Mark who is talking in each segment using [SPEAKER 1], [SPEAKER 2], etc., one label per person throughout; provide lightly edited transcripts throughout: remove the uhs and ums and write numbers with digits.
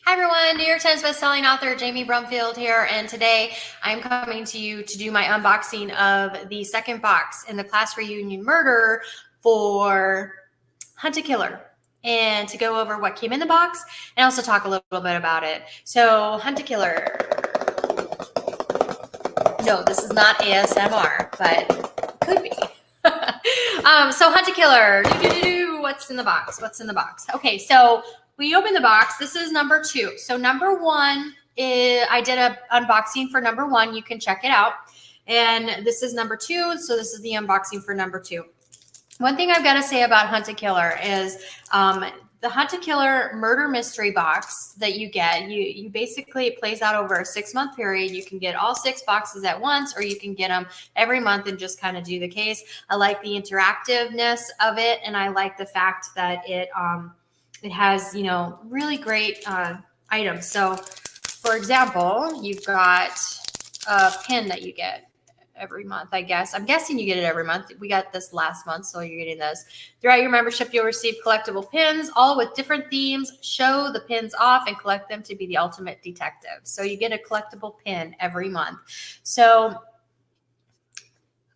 [SPEAKER 1] Hi everyone, New York Times bestselling author Jamie Brumfield here, and today I'm coming to you to do my unboxing of the second box in the Class Reunion Murder for Hunt a Killer, and to go over what came in the box and also talk a little bit about it. So, Hunt a Killer. No, this is not ASMR, but could be. So Hunt a Killer. What's in the box? What's in the box? Okay, so we open the box. This is number 2. So number 1 is, I did a unboxing for number 1. You can check it out. And this is number 2. So this is the unboxing for number 2. One thing I've got to say about Hunt a Killer is the Hunt a Killer murder mystery box that you get, you basically, it plays out over a 6-month period. You can get all 6 boxes at once, or you can get them every month and just kind of do the case. I like the interactiveness of it, and I like the fact that it has, really great items. So, for example, you've got a pin that you get every month, I guess. I'm guessing you get it every month. We got this last month, so you're getting this. Throughout your membership, you'll receive collectible pins, all with different themes. Show the pins off and collect them to be the ultimate detective. So you get a collectible pin every month. So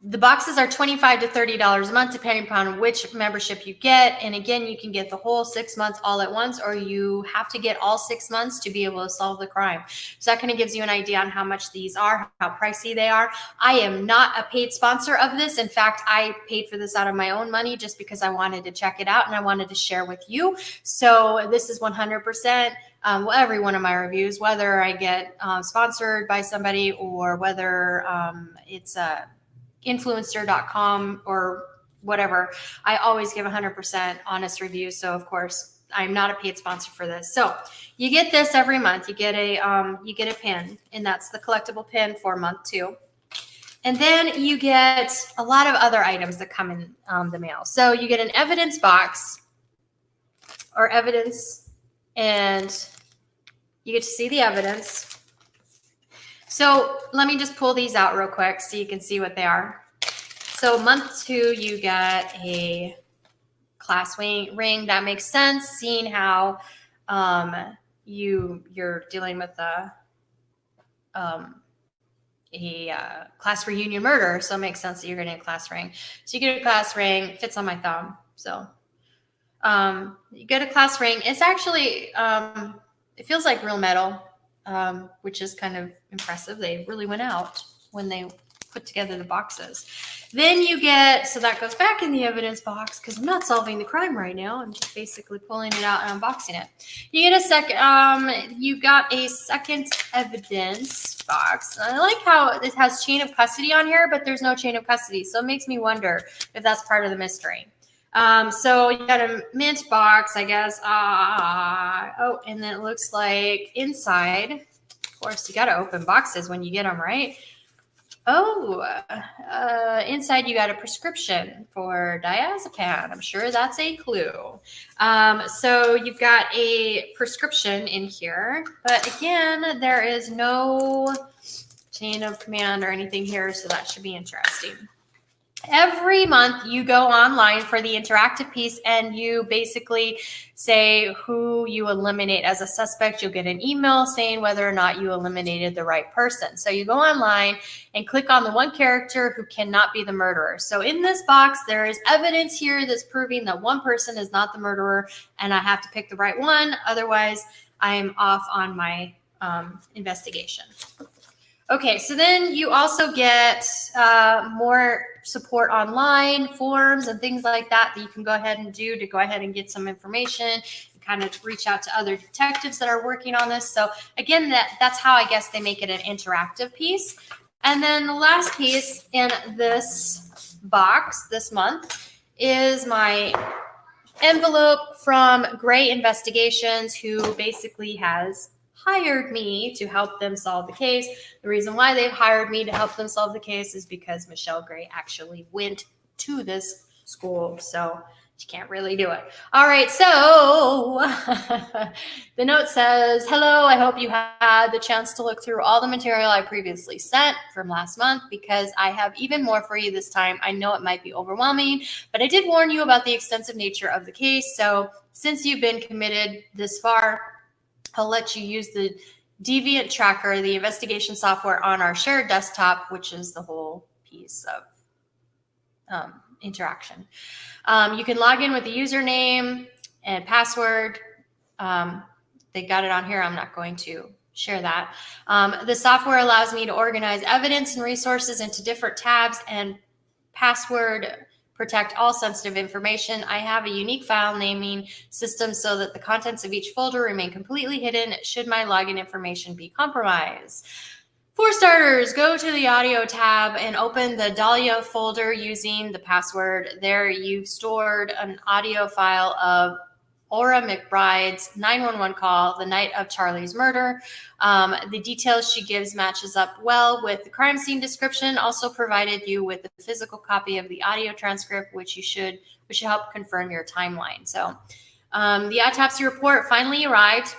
[SPEAKER 1] the boxes are $25 to $30 a month, depending upon which membership you get. And again, you can get the whole 6 months all at once, or you have to get all 6 months to be able to solve the crime. So that kind of gives you an idea on how much these are, how pricey they are. I am not a paid sponsor of this. In fact, I paid for this out of my own money just because I wanted to check it out and I wanted to share with you. So this is 100%. Every one of my reviews, whether I get sponsored by somebody or whether it's a influencer.com or whatever, I always give 100% honest reviews. So of course, I'm not a paid sponsor for this. So you get this every month. You get a pin, and that's the collectible pin for month 2. And then you get a lot of other items that come in the mail. So you get an evidence box or evidence, and you get to see the evidence. So let me just pull these out real quick so you can see what they are. So month 2, you get a class ring. That makes sense, seeing how you're dealing with a class reunion murder. So it makes sense that you're getting a class ring. So you get a class ring. It fits on my thumb. So you get a class ring. It's actually it feels like real metal. Which is kind of impressive. They really went out when they put together the boxes. Then you get, so that goes back in the evidence box because I'm not solving the crime right now. I'm just basically pulling it out and unboxing it. You get a second, you got a second evidence box. I like how it has chain of custody on here, but there's no chain of custody. So it makes me wonder if that's part of the mystery. So you got a mint box, I guess. Oh, and then it looks like inside, of course, you got to open boxes when you get them, right? Oh, inside you got a prescription for diazepam. I'm sure that's a clue. So you've got a prescription in here, but again, there is no chain of command or anything here, so that should be interesting. Every month you go online for the interactive piece and you basically say who you eliminate as a suspect. You'll get an email saying whether or not you eliminated the right person. So you go online and click on the one character who cannot be the murderer. So in this box, there is evidence here that's proving that one person is not the murderer, and I have to pick the right one. Otherwise, I'm off on my investigation. Okay, so then you also get more support online, forums and things like that you can go ahead and do to go ahead and get some information and kind of reach out to other detectives that are working on this. So again, that's how I guess they make it an interactive piece. And then the last piece in this box this month is my envelope from Gray Investigations, who basically has hired me to help them solve the case. The reason why they've hired me to help them solve the case is because Michelle Gray actually went to this school, so she can't really do it. All right, so the note says, hello, I hope you had the chance to look through all the material I previously sent from last month, because I have even more for you this time. I know it might be overwhelming, but I did warn you about the extensive nature of the case. So since you've been committed this far, I'll let you use the Deviant Tracker, the investigation software on our shared desktop, which is the whole piece of interaction. You can log in with a username and password. They got it on here. I'm not going to share that. The software allows me to organize evidence and resources into different tabs and password protect all sensitive information. I have a unique file naming system so that the contents of each folder remain completely hidden should my login information be compromised. For starters, go to the audio tab and open the Dahlia folder using the password. There you've stored an audio file of Aura McBride's 911 call the night of Charlie's murder. The details she gives matches up well with the crime scene description. Also provided you with a physical copy of the audio transcript, which should help confirm your timeline. So the autopsy report finally arrived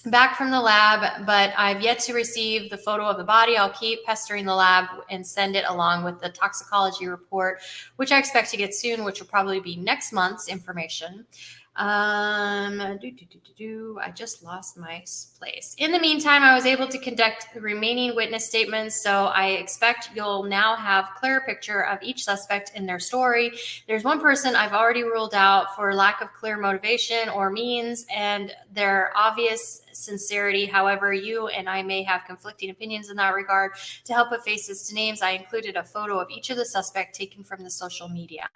[SPEAKER 1] back from the lab, but I've yet to receive the photo of the body. I'll keep pestering the lab and send it along with the toxicology report, which I expect to get soon, which will probably be next month's information. I just lost my place. In the meantime, I was able to conduct the remaining witness statements, so I expect you'll now have a clearer picture of each suspect in their story. There's one person I've already ruled out for lack of clear motivation or means and their obvious sincerity. However, you and I may have conflicting opinions in that regard. To help put faces to names, I included a photo of each of the suspects taken from the social media.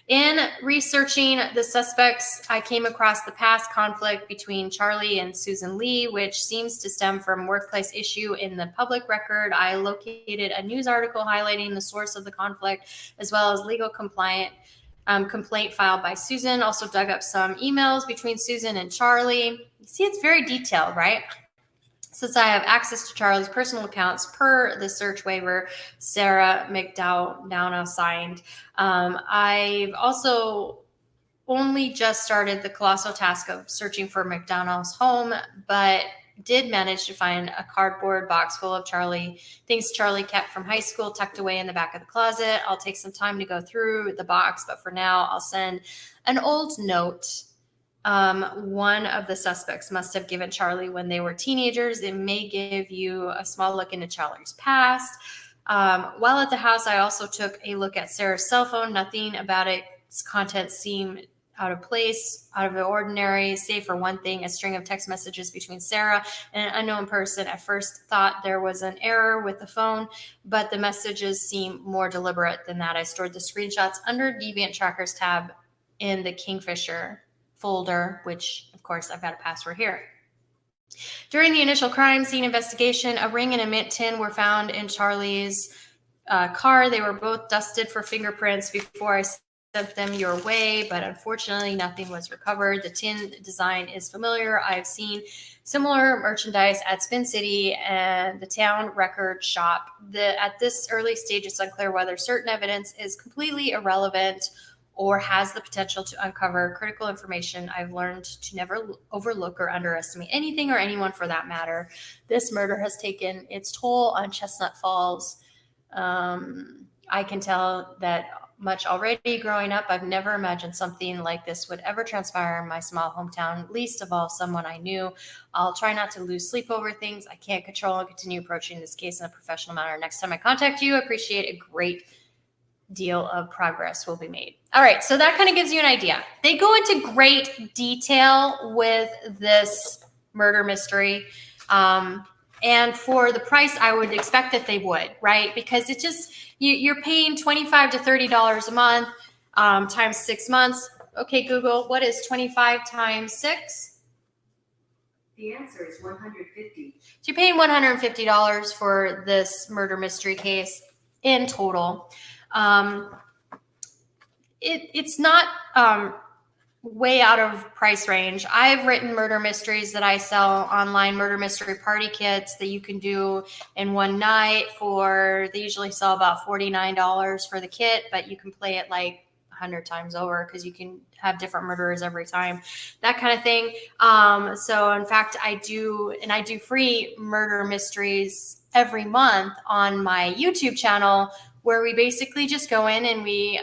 [SPEAKER 1] In researching the suspects, I came across the past conflict between Charlie and Susan Lee, which seems to stem from workplace issue in the public record. I located a news article highlighting the source of the conflict, as well as legal complaint filed by Susan. Also dug up some emails between Susan and Charlie. You see, it's very detailed, right? Since I have access to Charlie's personal accounts per the search waiver Sarah McDowell signed, I've also only just started the colossal task of searching for McDonald's home, but did manage to find a cardboard box full of things Charlie kept from high school tucked away in the back of the closet. I'll take some time to go through the box, but for now I'll send an old note one of the suspects must have given Charlie when they were teenagers. It may give you a small look into Charlie's past. While at the house, I also took a look at Sarah's cell phone. Nothing about its contents seemed out of place, out of the ordinary, save for one thing, a string of text messages between Sarah and an unknown person. At first thought there was an error with the phone, but the messages seem more deliberate than that. I stored the screenshots under Deviant Trackers tab in the Kingfisher folder, which of course I've got a password here. During the initial crime scene investigation, a ring and a mint tin were found in Charlie's car. They were both dusted for fingerprints before I sent them your way, but unfortunately nothing was recovered. The tin design is familiar. I've seen similar merchandise at Spin City and the Town Record Shop. At this early stage, it's unclear whether certain evidence is completely irrelevant or has the potential to uncover critical information. I've learned to never overlook or underestimate anything or anyone for that matter. This murder has taken its toll on Chestnut Falls. I can tell that much already growing up. I've never imagined something like this would ever transpire in my small hometown, least of all someone I knew. I'll try not to lose sleep over things I can't control and continue approaching this case in a professional manner. Next time I contact you, I appreciate a great deal of progress will be made. All right, so that kind of gives you an idea. They go into great detail with this murder mystery. And for the price, I would expect that they would, right? Because it just, you're paying $25 to $30 a month times 6 months. Okay, Google, what is 25 times 6?
[SPEAKER 2] The answer is 150.
[SPEAKER 1] So you're paying $150 for this murder mystery case in total. It's not way out of price range. I've written murder mysteries that I sell online, murder mystery party kits that you can do in one night they usually sell about $49 for the kit, but you can play it like 100 times over because you can have different murderers every time, that kind of thing. So in fact, I do free murder mysteries every month on my YouTube channel where we basically just go in and we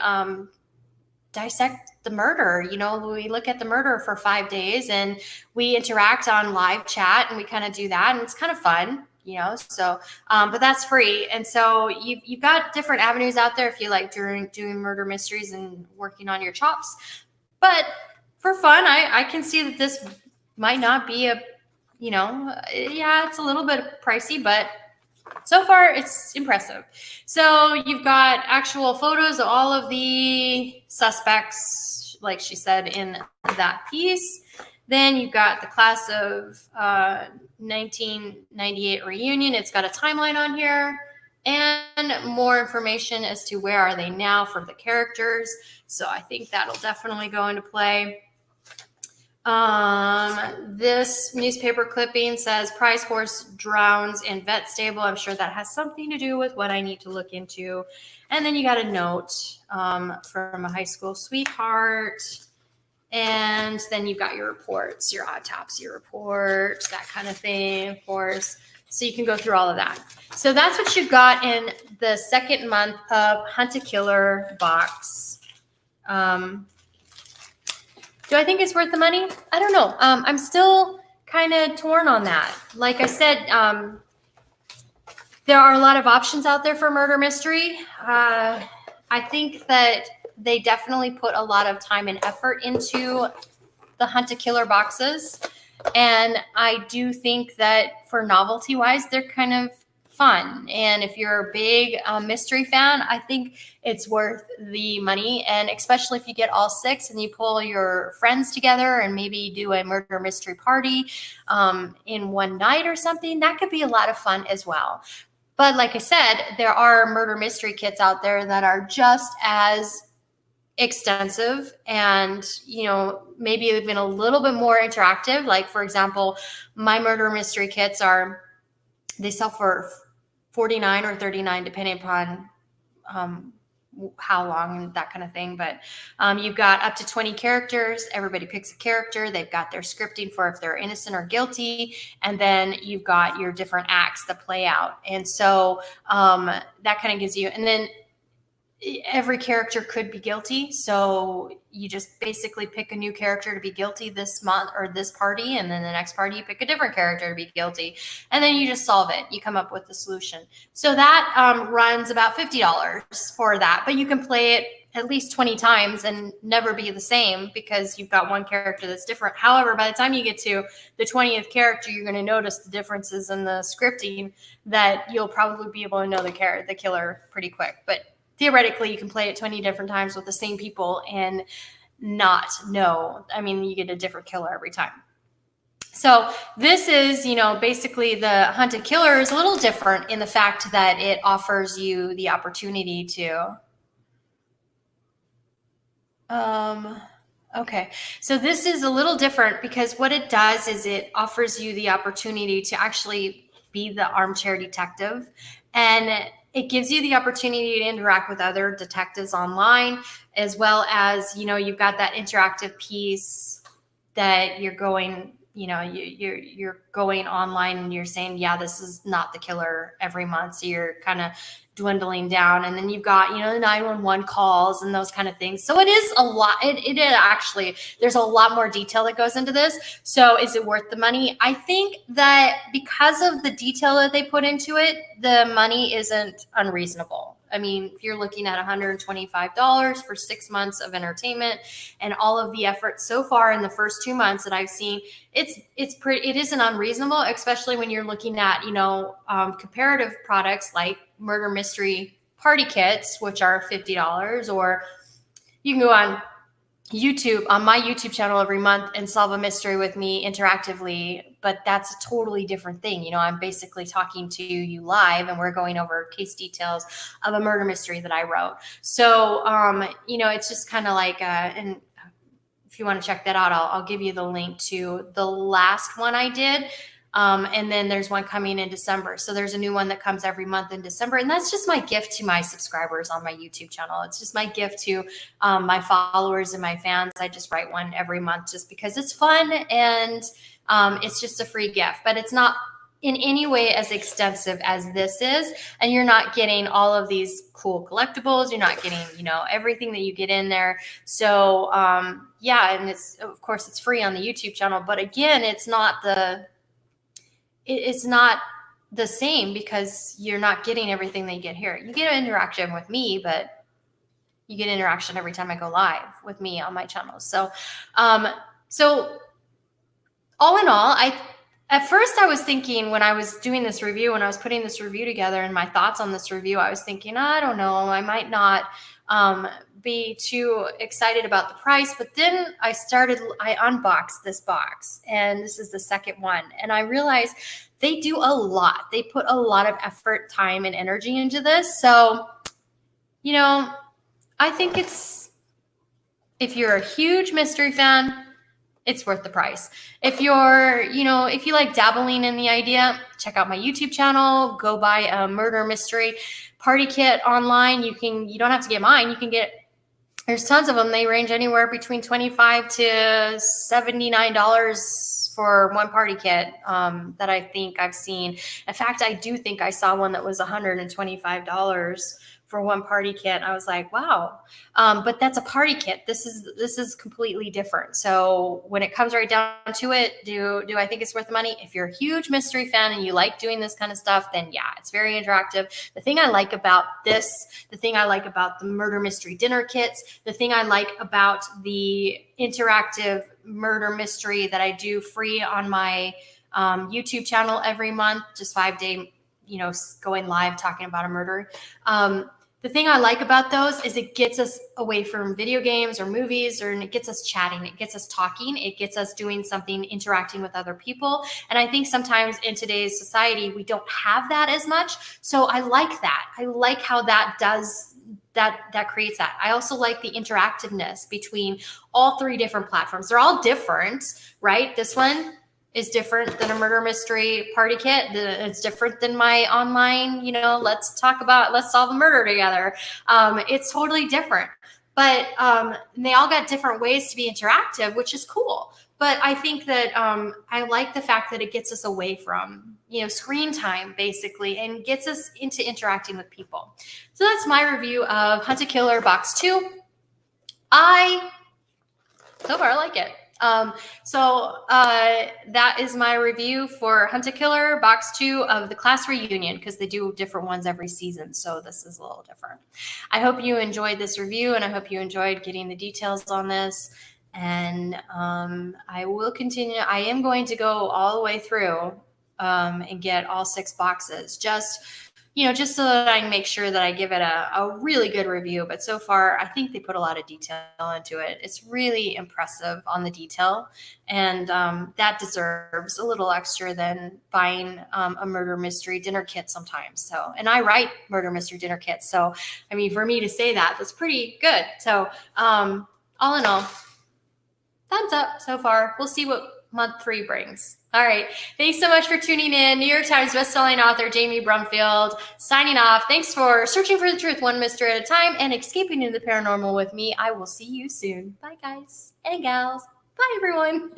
[SPEAKER 1] dissect the murder. You know, we look at the murder for 5 days and we interact on live chat and we kind of do that. And it's kind of fun, you know, so, but that's free. And so you've got different avenues out there if you like doing murder mysteries and working on your chops. But for fun, I can see that this might not be a, you know, yeah, it's a little bit pricey, but so far it's impressive. So you've got actual photos of all of the suspects, like she said in that piece. Then you've got the class of 1998 reunion. It's got a timeline on here and more information as to where are they now for the characters. So I think that'll definitely go into play. This newspaper clipping says prize horse drowns in vet stable. I'm sure that has something to do with what I need to look into. And then you got a note from a high school sweetheart. And then you've got your reports, your autopsy report, that kind of thing, of course. So you can go through all of that. So that's what you've got in the second month of Hunt a Killer box. Do I think it's worth the money? I don't know. I'm still kind of torn on that. Like I said, there are a lot of options out there for murder mystery. I think that they definitely put a lot of time and effort into the Hunt a Killer boxes. And I do think that for novelty wise, they're kind of fun. And if you're a big mystery fan, I think it's worth the money. And especially if you get all 6 and you pull your friends together and maybe do a murder mystery party in one night or something, that could be a lot of fun as well. But like I said, there are murder mystery kits out there that are just as extensive and, you know, maybe even a little bit more interactive. Like, for example, my murder mystery kits they sell for $49 or $39 depending upon how long and that kind of thing. But you've got up to 20 characters. Everybody picks a character. They've got their scripting for if they're innocent or guilty. And then you've got your different acts that play out. And so that kind of gives you, and then every character could be guilty. So you just basically pick a new character to be guilty this month or this party. And then the next party, you pick a different character to be guilty. And then you just solve it. You come up with the solution. So that runs about $50 for that. But you can play it at least 20 times and never be the same because you've got one character that's different. However, by the time you get to the 20th character, you're going to notice the differences in the scripting that you'll probably be able to know the killer pretty quick. But theoretically, you can play it 20 different times with the same people and not know. I mean, you get a different killer every time. So this is, you know, basically the Hunt a Killer is a little different in the fact that it offers you the opportunity to. Okay, so this is a little different because what it does is it offers you the opportunity to actually be the armchair detective, and it gives you the opportunity to interact with other detectives online, as well as, you know, you've got that interactive piece that you're going, you know, you're going online and you're saying, yeah, this is not the killer every month. So you're kind of dwindling down. And then you've got, you know, the 911 calls and those kind of things. So it is a lot. It actually, there's a lot more detail that goes into this. So is it worth the money? I think that because of the detail that they put into it, the money isn't unreasonable. I mean, if you're looking at $125 for 6 months of entertainment and all of the effort so far in the first 2 months that I've seen, it isn't unreasonable, especially when you're looking at, you know, comparative products like murder mystery party kits, which are $50, or you can go on YouTube, on my YouTube channel every month and solve a mystery with me interactively, but that's a totally different thing. You know, I'm basically talking to you live and we're going over case details of a murder mystery that I wrote. So, you know, it's just kind of like, and if you want to check that out, I'll give you the link to the last one I did. And then there's one coming in December. So there's a new one that comes every month in December. And that's just my gift to my subscribers on my YouTube channel. It's just my gift to my followers and my fans. I just write one every month just because it's fun and it's just a free gift. But it's not in any way as extensive as this is, and you're not getting all of these cool collectibles. You're not getting, everything that you get in there. So yeah, and it's, of course, it's free on the YouTube channel, but again, it's not the same because you're not getting everything that you get here. You get an interaction with me, but you get interaction every time I go live with me on my channel. So so all in all, at first I was thinking, when I was doing this review, when I was putting this review together and my thoughts on this review, I was thinking, I don't know, I might not be too excited about the price. But then I unboxed this box, and this is the second one. And I realized they do a lot. They put a lot of effort, time, and energy into this. So, I think if you're a huge mystery fan, it's worth the price. If you're, if you like dabbling in the idea, check out my YouTube channel. Go buy a murder mystery party kit online. You don't have to get mine. You can get, there's tons of them. They range anywhere between $25 to $79 for one party kit that I think I've seen. In fact, I do think I saw one that was $125 for one party kit. I was like, wow. But that's a party kit. This is completely different. So when it comes right down to it, do I think it's worth the money? If you're a huge mystery fan and you like doing this kind of stuff, then yeah, it's very interactive. The thing I like about this, the thing I like about the murder mystery dinner kits, the thing I like about the interactive murder mystery that I do free on my YouTube channel every month, just 5-day, going live talking about a murder. The thing I like about those is it gets us away from video games or movies, and it gets us chatting. It gets us talking. It gets us doing something, interacting with other people. And I think sometimes in today's society, we don't have that as much. So I like that. I like how that does that creates that. I also like the interactiveness between all three different platforms. They're all different, right? This one is different than a murder mystery party kit. It's different than my online, let's solve a murder together. It's totally different, but they all got different ways to be interactive, which is cool. But I think that I like the fact that it gets us away from, screen time basically, and gets us into interacting with people. So that's my review of Hunt a Killer Box 2. So far I like it. That is my review for Hunt a Killer Box 2 of the Class Reunion, because they do different ones every season. So this is a little different. I hope you enjoyed this review, and I hope you enjoyed getting the details on this. And I will continue. I am going to go all the way through and get all 6 boxes, just so that I can make sure that I give it a really good review. But so far, I think they put a lot of detail into it. It's really impressive on the detail, and that deserves a little extra than buying a murder mystery dinner kit sometimes. So, and I write murder mystery dinner kits. So, I mean, for me to say that's pretty good. So, all in all, thumbs up so far. We'll see what month 3 brings. All right. Thanks so much for tuning in. New York Times bestselling author Jamie Brumfield signing off. Thanks for searching for the truth one mystery at a time and escaping into the paranormal with me. I will see you soon. Bye, guys and gals. Bye, everyone.